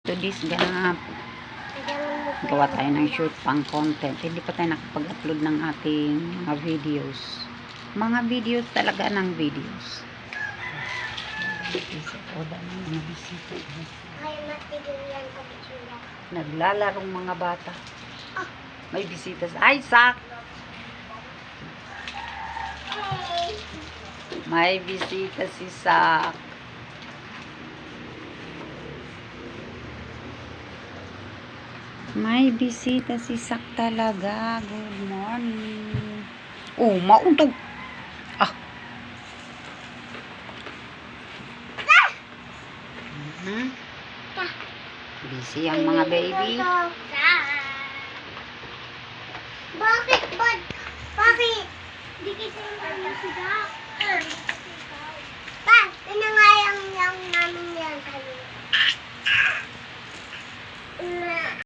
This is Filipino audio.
Today's ganap. Gawa tayo ng shoot pang content. Hindi pa tayo nakapag-upload ng ating mga videos. Mga videos talaga ng videos. Naglalarong mga bata. May bisita sa Isaac. May bisita si Sak. May bisita si Sak talaga. Good morning. Oh, mauntog. Ah. Busy ang mga baby. Bakit? Bakit? Di kita yung nasiga. Pa, pinangayang namin yan sa'yo.